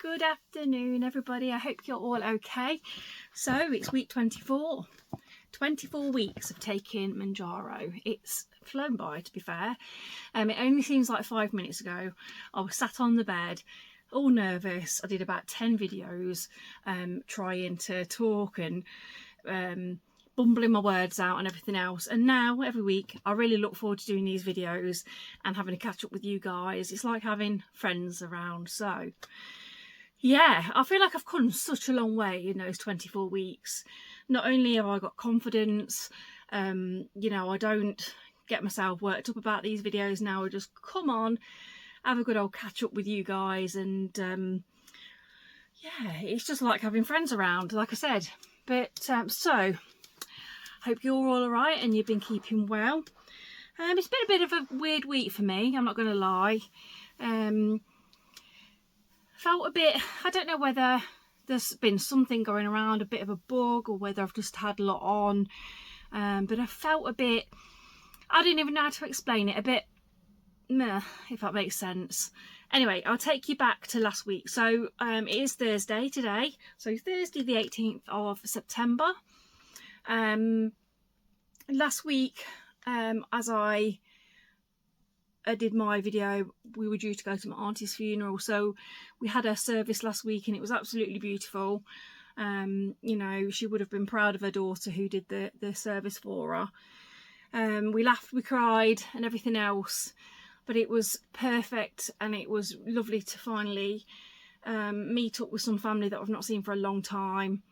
Good afternoon, everybody. I hope you're all okay. So it's week 24. 24 weeks of taking Mounjaro. It's flown by, to be fair. It only seems like 5 minutes ago. I was sat on the bed, all nervous. I did about 10 videos, trying to talk and bumbling my words out and everything else. And now, every week, I really look forward to doing these videos and having a catch up with you guys. It's like having friends around. So yeah, I feel like I've come such a long way in those 24 weeks. Not only have I got confidence, you know, I don't get myself worked up about these videos now. I just come on, have a good old catch up with you guys, and yeah, it's just like having friends around, like I said. But so, hope you're all alright and you've been keeping well. It's been a bit of a weird week for me, I'm not going to lie. Felt a bit, I don't know whether there's been something going around, a bit of a bug, or whether I've just had a lot on, but I felt a bit, I don't even know how to explain it, a bit meh, if that makes sense. Anyway, I'll take you back to last week. So it is Thursday today, so Thursday the 18th of September. Last week, as I did my video, we were due to go to my auntie's funeral, so we had her service last week and it was absolutely beautiful. You know, she would have been proud of her daughter who did the service for her. We laughed, we cried and everything else, but it was perfect, and it was lovely to finally meet up with some family that I've not seen for a long time,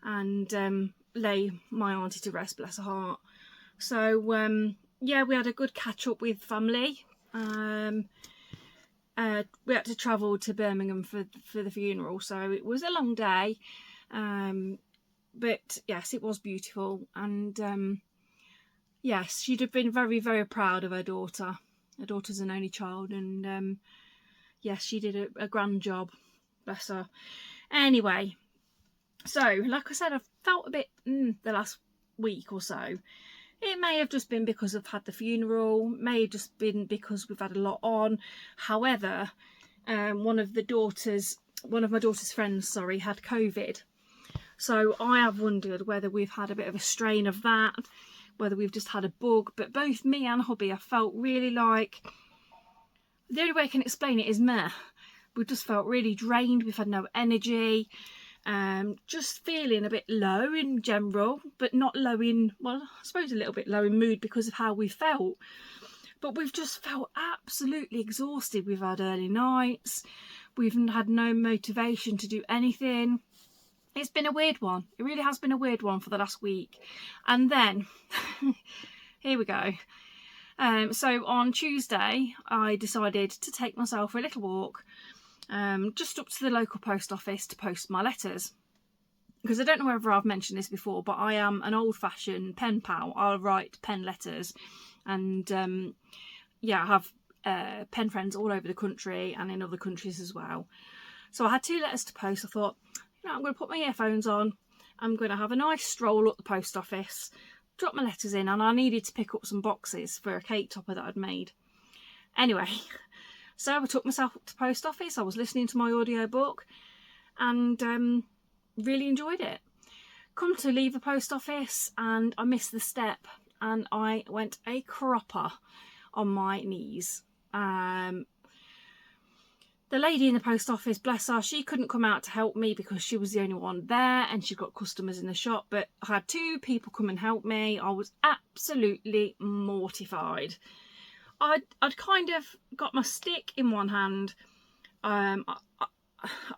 and lay my auntie to rest, bless her heart. So yeah, we had a good catch up with family. We had to travel to Birmingham for the funeral, so it was a long day. But yes, it was beautiful, and yes, she'd have been very, very proud of her daughter. Her daughter's an only child, and yes, she did a grand job, bless her. Anyway, so like I said, I've felt a bit the last week or so. It may have just been because I've had the funeral, may have just been because we've had a lot on. However, one of my daughter's friends, had COVID. So I have wondered whether we've had a bit of a strain of that, whether we've just had a bug. But both me and hubby have felt really like, the only way I can explain it is meh. We've just felt really drained, we've had no energy. Just feeling a bit low in general, but not low in, well, I suppose a little bit low in mood because of how we felt. But we've just felt absolutely exhausted. We've had early nights, we've had no motivation to do anything. It's been a weird one. It really has been a weird one for the last week. And then, here we go. So on Tuesday, I decided to take myself for a little walk, just up to the local post office to post my letters, because I don't know whether I've mentioned this before, but I am an old-fashioned pen pal. I'll write pen letters, and yeah, I have pen friends all over the country and in other countries as well. So I had 2 letters to post. I thought, you know, I'm going to put my earphones on, I'm going to have a nice stroll up the post office, drop my letters in, and I needed to pick up some boxes for a cake topper that I'd made. Anyway, so I took myself up to the post office. I was listening to my audiobook and really enjoyed it. Come to leave the post office and I missed the step and I went a cropper on my knees. The lady in the post office, bless her, she couldn't come out to help me because she was the only one there and she'd got customers in the shop, but I had 2 people come and help me. I was absolutely mortified. I'd kind of got my stick in one hand. I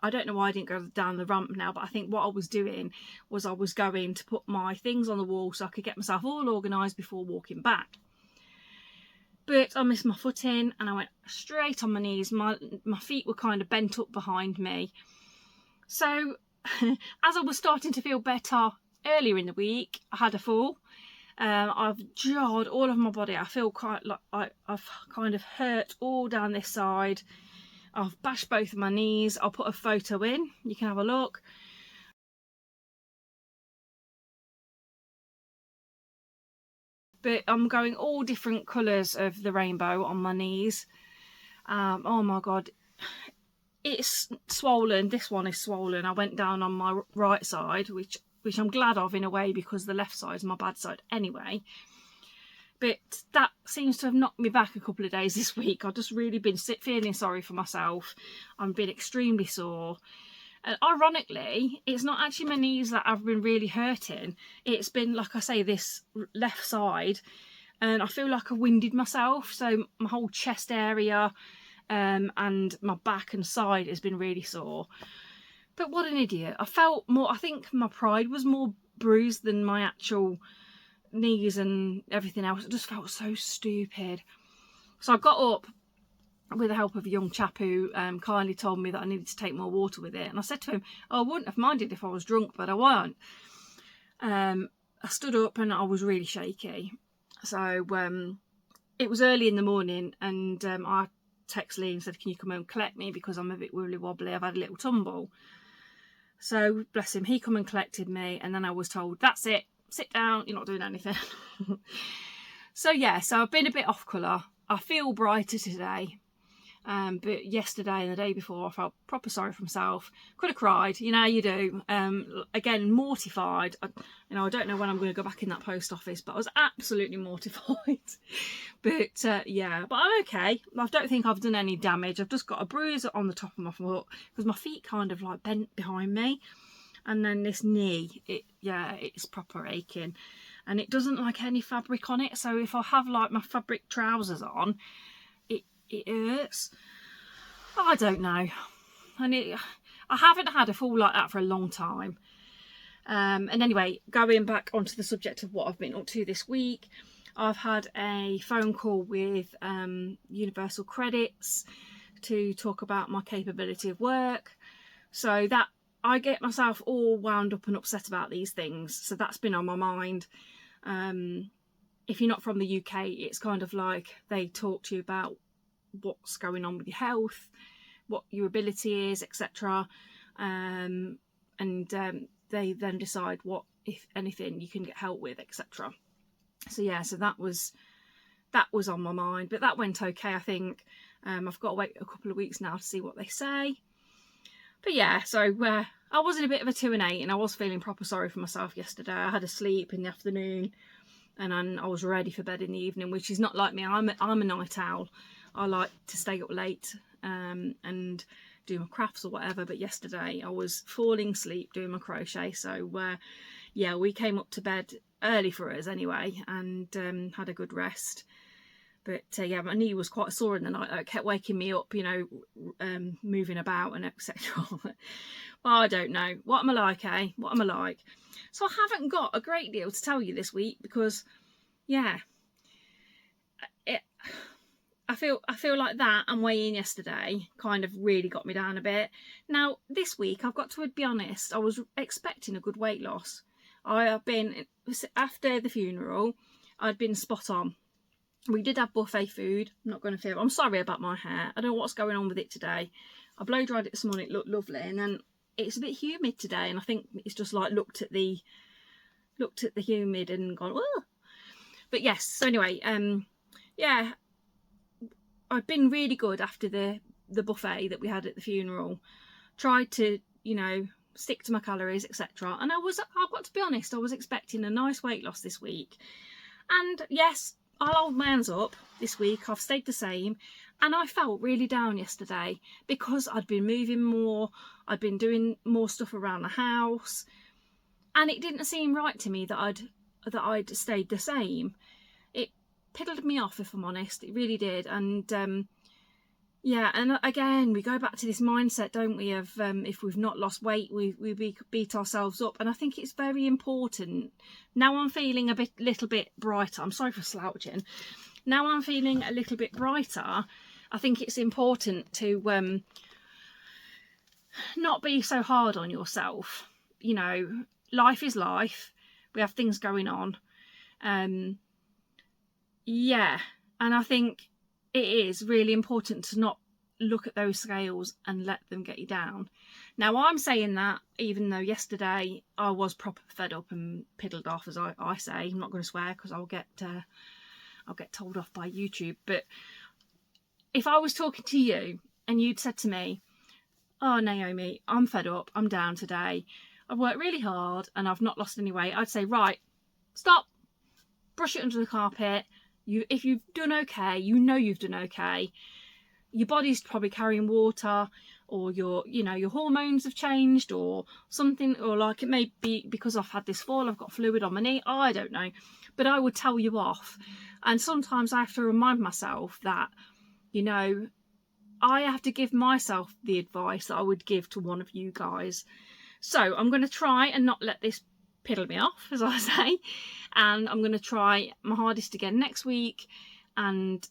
don't know why I didn't go down the ramp now, but I think what I was doing was I was going to put my things on the wall so I could get myself all organised before walking back. But I missed my footing and I went straight on my knees. My feet were kind of bent up behind me. So as I was starting to feel better earlier in the week, I had a fall. I've jarred all of my body. I feel quite like I've kind of hurt all down this side. I've bashed both of my knees. I'll put a photo in, you can have a look. But I'm going all different colours of the rainbow on my knees. Oh my god, it's swollen. This one is swollen. I went down on my right side, which I'm glad of in a way, because the left side is my bad side anyway. But that seems to have knocked me back a couple of days this week. I've just really been feeling sorry for myself. I've been extremely sore. And ironically, it's not actually my knees that have been really hurting. It's been, like I say, this left side. And I feel like I winded myself. So my whole chest area and my back and side has been really sore. But what an idiot. I think my pride was more bruised than my actual knees and everything else. It just felt so stupid. So I got up with the help of a young chap who kindly told me that I needed to take more water with it. And I said to him, I wouldn't have minded if I was drunk, but I weren't. I stood up and I was really shaky. So it was early in the morning, and I texted Lee and said, can you come home and collect me, because I'm a bit wobbly wobbly, I've had a little tumble. So bless him, he come and collected me, and then I was told, that's it, sit down, you're not doing anything. So yeah, so I've been a bit off colour. I feel brighter today. But yesterday and the day before, I felt proper sorry for myself. Could have cried, you know, you do. Again, mortified. I don't know when I'm going to go back in that post office, but I was absolutely mortified. But yeah, but I'm okay. I don't think I've done any damage. I've just got a bruise on the top of my foot because my feet kind of like bent behind me, and then this knee, it's proper aching, and it doesn't like any fabric on it. So if I have like my fabric trousers on, it hurts. I don't know. And I haven't had a fall like that for a long time. And anyway, going back onto the subject of what I've been up to this week, I've had a phone call with Universal Credits to talk about my capability of work. So that I get myself all wound up and upset about these things. So that's been on my mind. If you're not from the UK, it's kind of like they talk to you about what's going on with your health, what your ability is, etc. And they then decide what, if anything, you can get help with, etc. So yeah, so that was on my mind, but that went okay, I think. I've got to wait a couple of weeks now to see what they say. But yeah, so I was in a bit of a 2 and 8, and I was feeling proper sorry for myself yesterday. I had a sleep in the afternoon, and then I was ready for bed in the evening, which is not like me. I'm a night owl. I like to stay up late and do my crafts or whatever. But yesterday I was falling asleep doing my crochet. So yeah, we came up to bed early for us anyway, and had a good rest. But yeah, my knee was quite sore in the night. It kept waking me up, moving about and etc. Well, I don't know. What am I like, eh? What am I like? So I haven't got a great deal to tell you this week because, yeah, I feel like that and weighing yesterday kind of really got me down a bit. Now, this week, I've got to be honest, I was expecting a good weight loss. After the funeral, I'd been spot on. We did have buffet food. I'm not going to feel. I'm sorry about my hair. I don't know what's going on with it today. I blow dried it this morning. It looked lovely, and then it's a bit humid today, and I think it's just like looked at the humid and gone, oh. But yes. So anyway, yeah, I've been really good after the buffet that we had at the funeral. Tried to, stick to my calories, etc. And I've got to be honest, I was expecting a nice weight loss this week. And yes, I'll hold my hands up this week. I've stayed the same. And I felt really down yesterday because I'd been moving more. I'd been doing more stuff around the house. And it didn't seem right to me that I'd stayed the same. It piddled me off, if I'm honest. It really did. And yeah, and again, we go back to this mindset, don't we, of if we've not lost weight, we beat ourselves up. And I think it's very important. Now I'm feeling a little bit brighter. I'm sorry for slouching. Now I'm feeling a little bit brighter. I think it's important to not be so hard on yourself. Life is life. We have things going on. Yeah, and I think it is really important to not look at those scales and let them get you down. Now, I'm saying that even though yesterday I was proper fed up and piddled off, as I say. I'm not going to swear because I'll get told off by YouTube. But if I was talking to you and you'd said to me, oh, Naomi, I'm fed up, I'm down today, I've worked really hard and I've not lost any weight, I'd say, right, stop, brush it under the carpet. If you've done okay, you know you've done okay. Your body's probably carrying water, or your hormones have changed or something, or like it may be because I've had this fall, I've got fluid on my knee, I don't know, but I would tell you off. And sometimes I have to remind myself that, I have to give myself the advice that I would give to one of you guys. So I'm going to try and not let this piddle me off, as I say, and I'm going to try my hardest again next week. And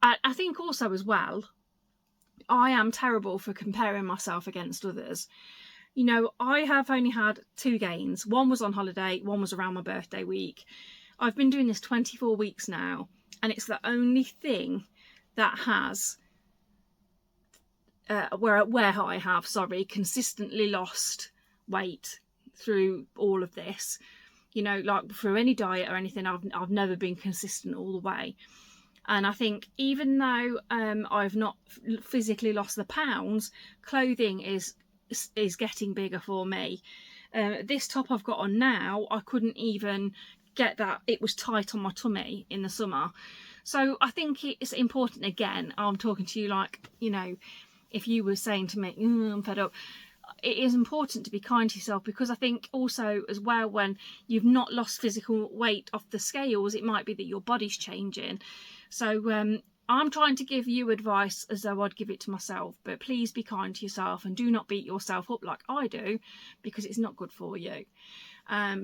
I think also as well, I am terrible for comparing myself against others. I have only had 2 gains. One was on holiday, one was around my birthday week. I've been doing this 24 weeks now, and it's the only thing that has where I have consistently lost weight through all of this. Like through any diet or anything, I've never been consistent all the way. And I think even though I've not physically lost the pounds, clothing is getting bigger for me. This top I've got on now, I couldn't even get that. It was tight on my tummy in the summer. So I think it's important, again, I'm talking to you like, if you were saying to me, I'm fed up, it is important to be kind to yourself, because I think also as well, when you've not lost physical weight off the scales, it might be that your body's changing. So I'm trying to give you advice as though I'd give it to myself, but please be kind to yourself and do not beat yourself up like I do, because it's not good for you.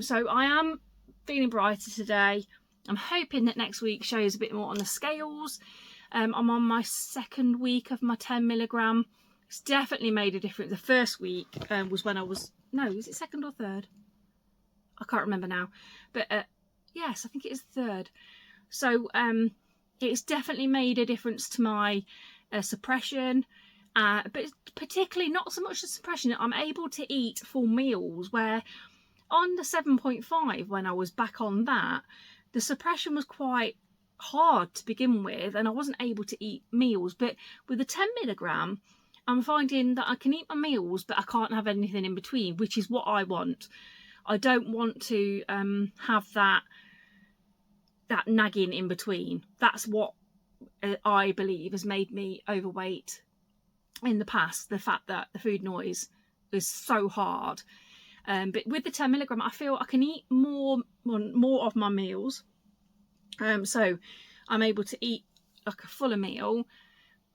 So I am feeling brighter today. I'm hoping that next week shows a bit more on the scales. I'm on my 2nd week of my 10 milligram. It's definitely made a difference. The first week was when I was, no, is it 2nd or 3rd? I can't remember now. But yes, I think it is 3rd. So it's definitely made a difference to my suppression. But particularly not so much the suppression. I'm able to eat full meals, where on the 7.5, when I was back on that, the suppression was quite hard to begin with, and I wasn't able to eat meals. But with the 10 milligram, I'm finding that I can eat my meals, but I can't have anything in between, which is what I want. I don't want to have that nagging in between. That's what I believe has made me overweight in the past, the fact that the food noise is so hard. But with the 10 milligram, I feel I can eat more of my meals. So I'm able to eat like a fuller meal.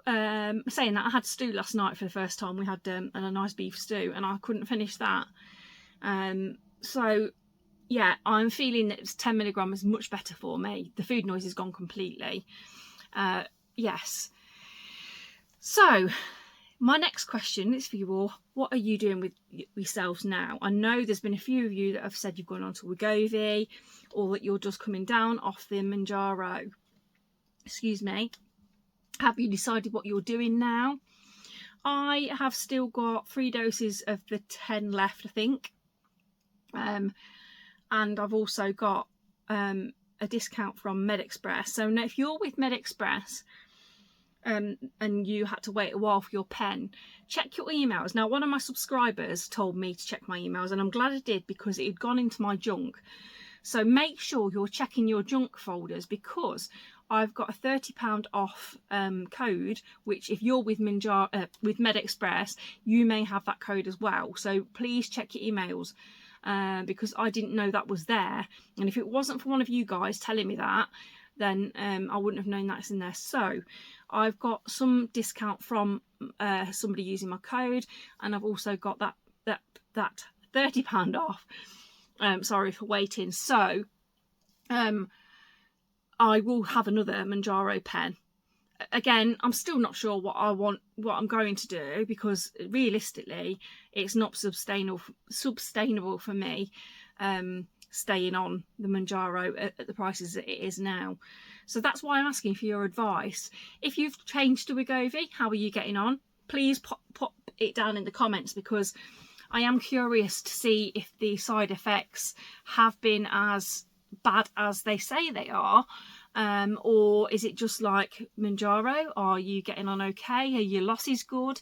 Saying that, I had stew last night for the first time. We had a nice beef stew, and I couldn't finish that. So yeah, I'm feeling that 10 milligram is much better for me. The food noise has gone completely. Yes. So my next question is for you all. What are you doing with yourselves now? I know there's been a few of you that have said you've gone on to Wegovy, or that you're just coming down off the Mounjaro. Excuse me. Have you decided what you're doing now? I have still got 3 doses of the 10 left, I think. And I've also got a discount from MedExpress. So now if you're with MedExpress, and you had to wait a while for your pen, check your emails. Now, one of my subscribers told me to check my emails, and I'm glad I did, because it had gone into my junk. So make sure you're checking your junk folders, because I've got a £30 off code, which if you're with with MedExpress, you may have that code as well. So please check your emails, because I didn't know that was there. And if it wasn't for one of you guys telling me that, then I wouldn't have known that's in there. So I've got some discount from somebody using my code, and I've also got that £30 off. Sorry for waiting. So I will have another Mounjaro pen. Again, I'm still not sure what I'm going to do, because realistically it's not sustainable for me staying on the Mounjaro at the prices that it is now. So that's why I'm asking for your advice. If you've changed to Wegovy, how are you getting on? Please pop it down in the comments, because I am curious to see if the side effects have been as bad as they say they are, Or is it just like Mounjaro? Are you getting on okay? Are your losses good?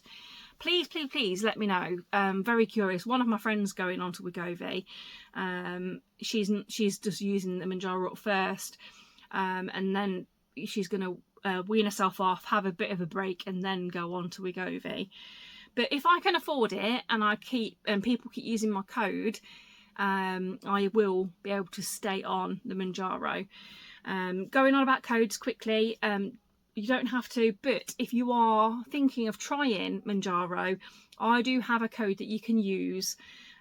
Please, please, please let me know. Very curious. One of my friends going on to Wegovy, she's just using the Mounjaro at first, and then she's going to wean herself off, have a bit of a break, and then go on to Wegovy. But if I can afford it and people keep using my code, I will be able to stay on the Mounjaro. Going on about codes quickly, you don't have to, but if you are thinking of trying Mounjaro, I do have a code that you can use,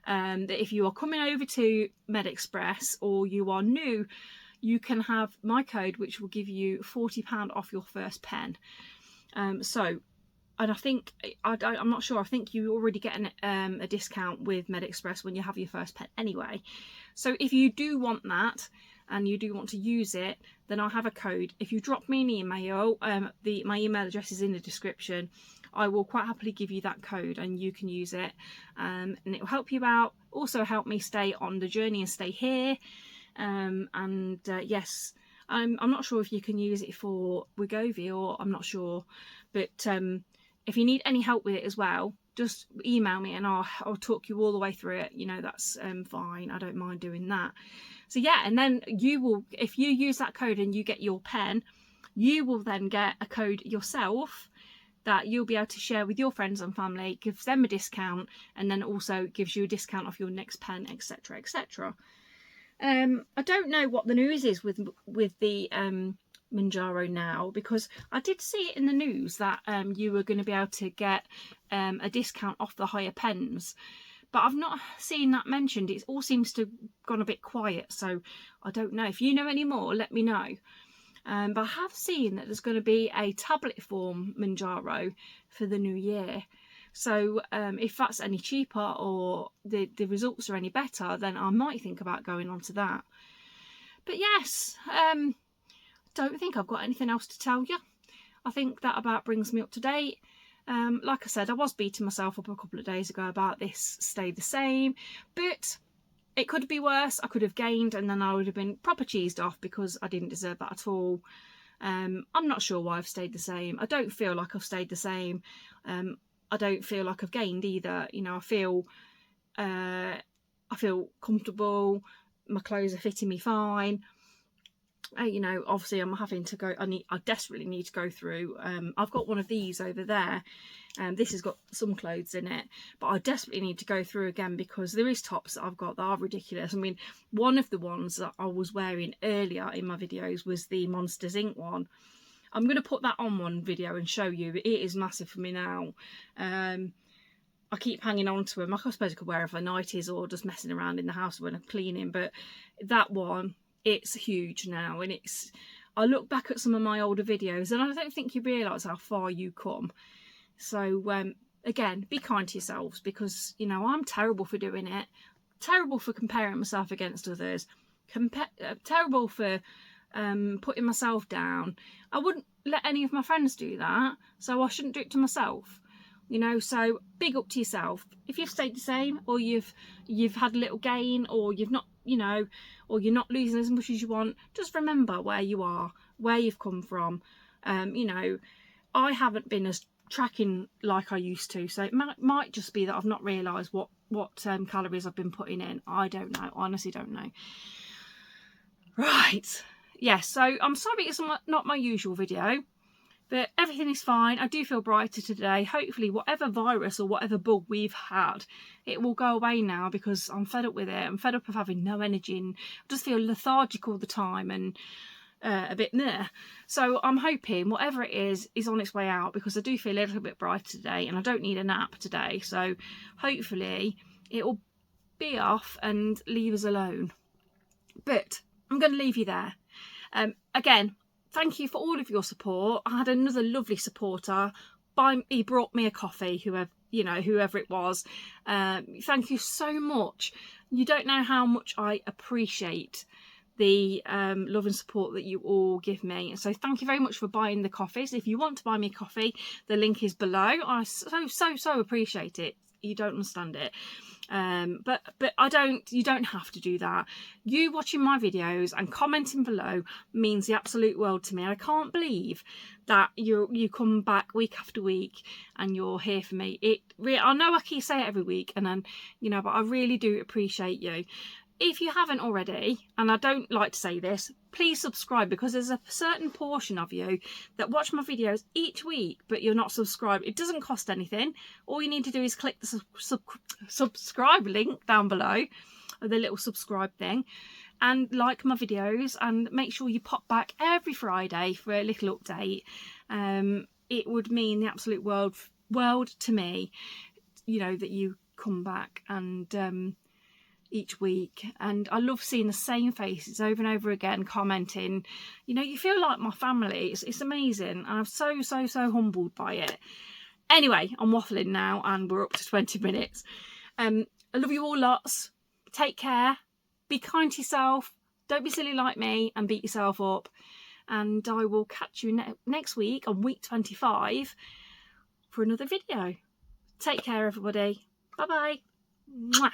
that if you are coming over to MedExpress or you are new, you can have my code, which will give you £40 off your first pen. And I think, I'm not sure, I think you already get a discount with MedExpress when you have your first pen anyway. So if you do want that and you do want to use it, then I'll have a code. If you drop me an email, my email address is in the description. I will quite happily give you that code and you can use it, and it will help you out, also help me stay on the journey and stay here. Yes, I'm not sure if you can use it for Wegovy, or I'm not sure, but if you need any help with it as well, just email me and I'll talk you all the way through it. You know, that's fine. I don't mind doing that. So yeah, and then you will, if you use that code and you get your pen, you will then get a code yourself that you'll be able to share with your friends and family, gives them a discount, and then also gives you a discount off your next pen, etc., etc. I don't know what the news is with the Mounjaro now, because I did see it in the news that you were going to be able to get a discount off the higher pens, but I've not seen that mentioned. It all seems to have gone a bit quiet, so I don't know. If you know any more, let me know. But I have seen that there's going to be a tablet form Mounjaro for the new year. So if that's any cheaper or the results are any better, then I might think about going on to that. But yes, don't think I've got anything else to tell you. I think that about brings me up to date. Like I said, I was beating myself up a couple of days ago about this stayed the same, but it could be worse. I could have gained and then I would have been proper cheesed off because I didn't deserve that at all. I'm not sure why I've stayed the same. I don't feel like I've stayed the same. I don't feel like I've gained either. You know, I feel comfortable. My clothes are fitting me fine. You know, obviously I'm having to go, I desperately need to go through, I've got one of these over there, and this has got some clothes in it, but I desperately need to go through again because there is tops that I've got that are ridiculous. I mean, one of the ones that I was wearing earlier in my videos was the Monsters Inc. one. I'm going to put that on one video and show you. It is massive for me now. I keep hanging on to them. I suppose I could wear it for nighties or just messing around in the house when I'm cleaning, but that one, it's huge now. And I look back at some of my older videos and I don't think you realise how far you come. So again, be kind to yourselves, because you know I'm terrible for doing it, terrible for comparing myself against others, terrible for putting myself down. I wouldn't let any of my friends do that, so I shouldn't do it to myself. You know, so big up to yourself. If you've stayed the same, or you've had a little gain, or you've not, you know, or you're not losing as much as you want, just remember where you are, where you've come from. You know, I haven't been as tracking like I used to, so it might just be that I've not realised what calories I've been putting in. I don't know, honestly don't know. Right, yes, so I'm sorry it's not my usual video, but everything is fine. I do feel brighter today. Hopefully whatever virus or whatever bug we've had, it will go away now, because I'm fed up with it. I'm fed up of having no energy and I just feel lethargic all the time and a bit meh. So I'm hoping whatever it is on its way out, because I do feel a little bit brighter today and I don't need a nap today. So hopefully it will be off and leave us alone. But I'm going to leave you there. Again, thank you for all of your support. I had another lovely supporter. He brought me a coffee, whoever it was. Thank you so much. You don't know how much I appreciate the love and support that you all give me. So thank you very much for buying the coffees. If you want to buy me a coffee, the link is below. I so appreciate it. you don't understand it. But you don't have to do that. You watching my videos and commenting below means the absolute world to me. I can't believe that you come back week after week and you're here for me. I know I keep saying it every week, and then, you know, but I really do appreciate you. If you haven't already, and I don't like to say this, please subscribe, because there's a certain portion of you that watch my videos each week but you're not subscribed. It doesn't cost anything. All you need to do is click the subscribe link down below, or the little subscribe thing, and like my videos, and make sure you pop back every Friday for a little update. It would mean the absolute world to me, you know, that you come back and each week. And I love seeing the same faces over and over again commenting. You know, you feel like my family. It's amazing. I'm so humbled by it. Anyway, I'm waffling now and we're up to 20 minutes. I love you all lots. Take care. Be kind to yourself. Don't be silly like me and beat yourself up. And I will catch you next week on week 25 for another video. Take care, everybody. Bye bye. Mwah.